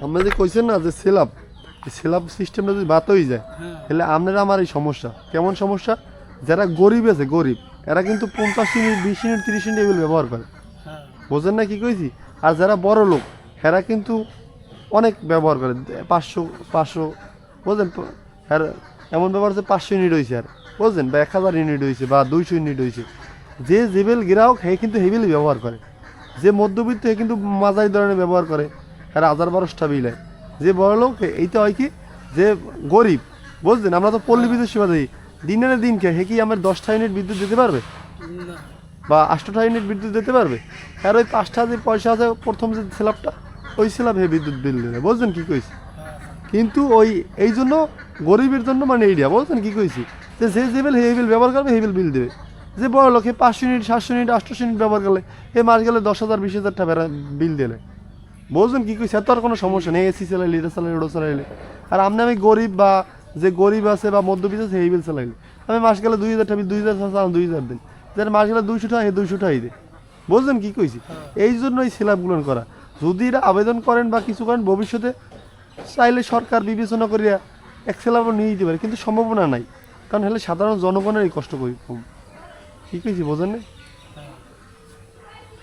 আপনি যে কইছেন না যে সেলাপ, এই সেলাপ সিস্টেমটা যদি বাদ হয়ে যায় তাহলে আপনারা আমার এই সমস্যা কেমন সমস্যা, যারা গরিব আছে গরিব এরা কিন্তু 50 ইউনিট 20 ইউনিট 30 ইউনিট এগুলো ব্যবহার করে, বোঝেন না কি কইছি। আর যারা বড় লোক এরা কিন্তু অনেক ব্যবহার করে 500 বুঝলেন। আর এমন ব্যবহার হচ্ছে 500 ইউনিট হয়েছে আর বুঝলেন, বা 1000 ইউনিট হয়েছে বা 200 ইউনিট হয়েছে। যে জেবেল গ্রাহক হে কিন্তু হেভিলি ব্যবহার করে, যে মধ্যবিত্ত হে কিন্তু মাঝারি ধরনের ব্যবহার করে, আর 1000-1200 বিল হয়। যে বড় লোক এইটা হয় কি যে গরিব বুঝলেন, আমরা তো পল্লী বিদ্যুৎ সেবা দিই দিনের দিন হে কি আমার 10টা ইউনিট বিদ্যুৎ দিতে পারবে বা 8টা ইউনিট বিদ্যুৎ দিতে পারবে। আর ওই 5টা যে পয়সা আছে প্রথম যে স্ল্যাবটা ওই স্ল্যাব হে বিদ্যুৎ বিল দেবে, বুঝলেন কি কইছি। কিন্তু ওই এই জন্য গরিবের জন্য মানে এইটা বুঝলেন কি কইছি, যে যে বিল হে বিল ব্যবহার করবে হে বিল দিবে। যে বড় লোক 500 ইউনিট 700 ইউনিট 800 ইউনিট ব্যবহার করলে এ মাস গেলে 10,000 20,000 টাকা বিল দিলে, বুঝলেন কি কইছি। এত আর কোনো সমস্যা নেই, এসি চালাইলে এটা চালাইলে ওটা চালাইলে। আর আমি গরিব বা যে গরিব আছে বা মধ্যবিত্ত আছে এই বিল চালাইলে আমি মাস গেলে 2,000 টাকা 2,000 চালাম 2,000 দিন, যার মাস গেলে 200 টাকা 200 টাকাই দেয়, বুঝলেন কি কইছি। এই জন্য এই স্ল্যাবগুলো করা, যদি এরা আবেদন করেন বা কিছু করেন ভবিষ্যতে চাইলে সরকার বিবেচনা করিয়া এক স্ল্যাবও নিয়ে দিতে পারে, কিন্তু সম্ভাবনা নাই, কারণ হলে সাধারণ জনগণের এই কষ্ট করি কম। কি কইছি বোঝেন না।